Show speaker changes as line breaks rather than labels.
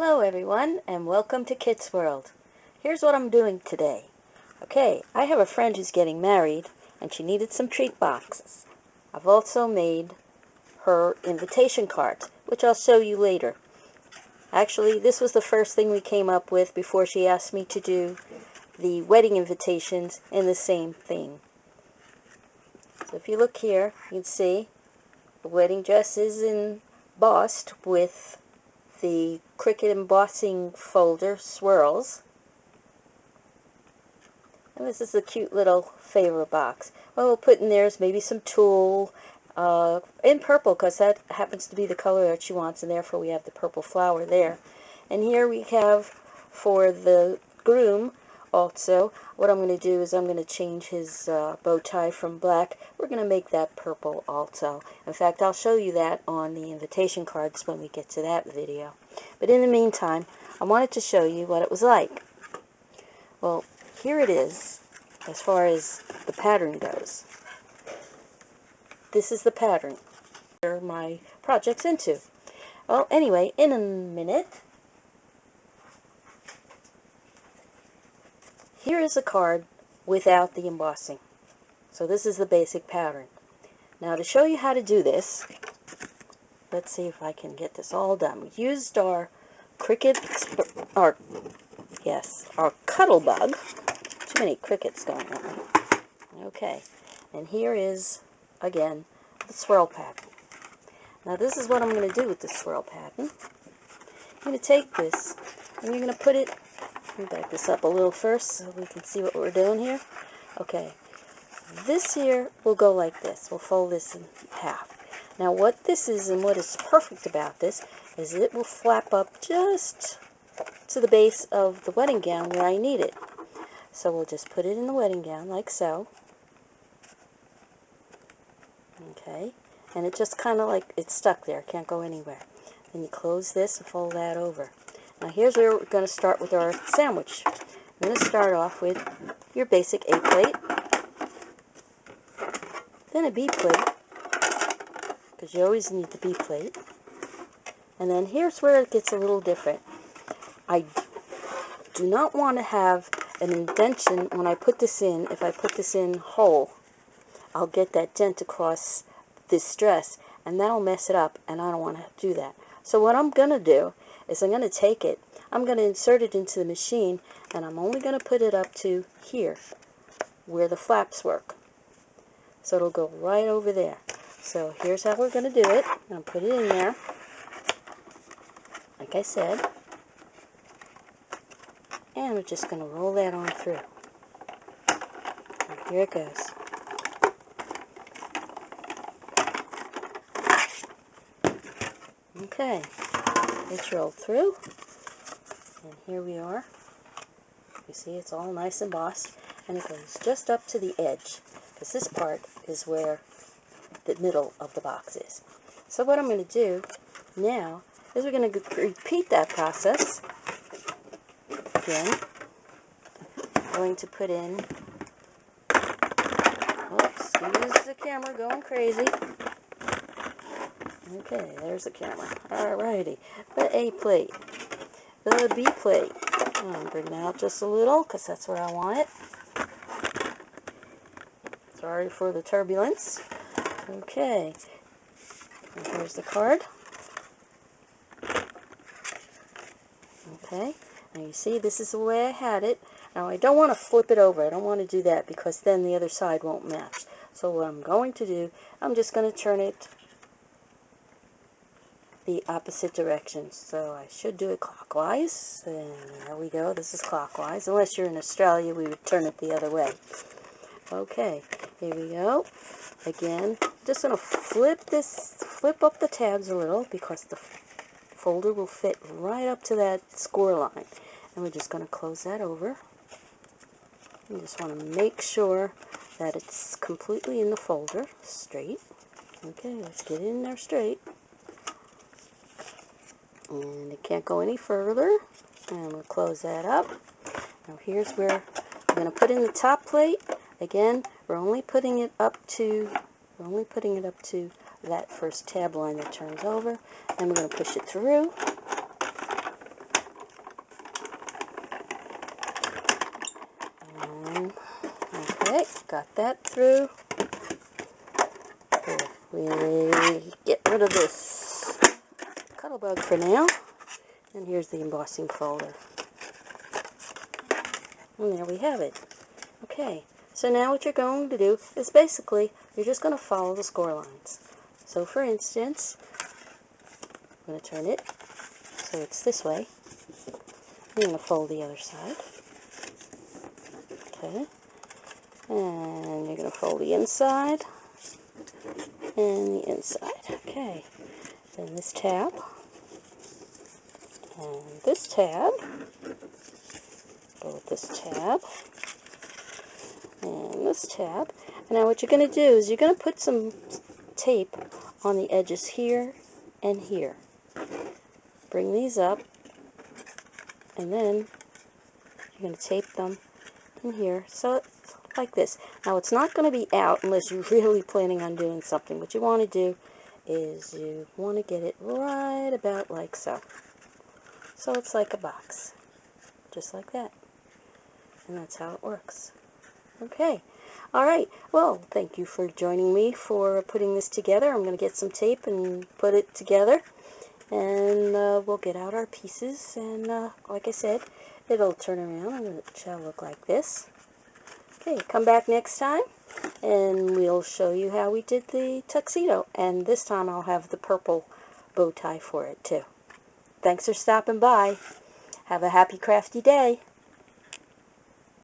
Hello everyone and welcome to Kit's World. Here's what I'm doing today. Okay, I have a friend who's getting married and she needed some treat boxes. I've also made her invitation cards, which I'll show you later. Actually, this was the first thing we came up with before she asked me to do the wedding invitations in the same theme. So if you look here, you can see the wedding dress is embossed with the Cricut embossing folder swirls. And this is a cute little favor box. What we'll put in there is maybe some tulle in purple, because that happens to be the color that she wants, and therefore we have the purple flower there. And here we have for the groom also, what I'm going to do is I'm going to change his bow tie from black. We're going to make that purple also. In fact, I'll show you that on the invitation cards when we get to that video. But in the meantime, I wanted to show you what it was like. Well, here it is as far as the pattern goes. This is the pattern where my project's into. Well, anyway, in a minute, here is a card without the embossing. So this is the basic pattern. Now to show you how to do this, let's see if I can get this all done. We used our our cuddle bug. Too many crickets going on. Okay, and here is, again, the swirl pattern. Now this is what I'm going to do with the swirl pattern. I'm going to take this and you're going to put it, let me back this up a little first so we can see what we're doing here. Okay, this here will go like this. We'll fold this in half. Now what this is, and what is perfect about this, is it will flap up just to the base of the wedding gown where I need it. So we'll just put it in the wedding gown like so. Okay, and it just kind of like, it's stuck there, can't go anywhere. Then you close this and fold that over. Now here's where we're going to start with our sandwich. I'm going to start off with your basic A plate, then a B plate, because you always need the B plate. And then here's where it gets a little different. I do not want to have an indentation when I put this in. If I put this in whole, I'll get that dent across this dress, and that'll mess it up, and I don't want to do that. So what I'm going to do is I'm going to take it, I'm going to insert it into the machine, and I'm only going to put it up to here, where the flaps work. So it'll go right over there. So here's how we're going to do it. I'm going to put it in there, like I said, and we're just going to roll that on through. And here it goes. Okay, it's rolled through, and here we are. You see it's all nice and embossed, and it goes just up to the edge, because this part is where the middle of the box is. So what I'm going to do now is we're going to repeat that process again. I'm going to put in, oops, excuse the camera going crazy. Okay, there's the camera. Alrighty, the A plate, the B plate. I'm bringing it out just a little because that's where I want it. Sorry for the turbulence. Okay, and here's the card. Okay, now you see this is the way I had it. Now I don't want to flip it over. I don't want to do that because then the other side won't match. So what I'm going to do, I'm just going to turn it the opposite direction. So I should do it clockwise, and there we go. This is clockwise. Unless you're in Australia, we would turn it the other way. Okay, here we go. Again, just going to flip up the tabs a little because the folder will fit right up to that score line. And we're just going to close that over. You just want to make sure that it's completely in the folder, straight. Okay, let's get it in there straight. And it can't go any further. And we'll close that up. Now here's where we're going to put in the top plate. Again, we're only putting it up to that first tab line that turns over. And we're going to push it through. got that through. We get rid of this Cuttlebug for now. And here's the embossing folder. And there we have it. Okay, so now what you're going to do is basically, you're just going to follow the score lines. So for instance, I'm going to turn it so it's this way. I'm going to fold the other side. Okay. And you're going to fold the inside and the inside. Okay. Then this tab. And this tab. Go with this tab. And this tab. And now what you're going to do is you're going to put some tape on the edges here and here. Bring these up. And then you're going to tape them in here. So it's like this. Now it's not going to be out unless you're really planning on doing something. What you want to do is you want to get it right about like so. So it's like a box. Just like that. And that's how it works. Okay. Alright. Well, thank you for joining me for putting this together. I'm going to get some tape and put it together. And we'll get out our pieces. And like I said, it'll turn around and it shall look like this. Okay, come back next time and we'll show you how we did the tuxedo. And this time I'll have the purple bow tie for it too. Thanks for stopping by. Have a happy crafty day.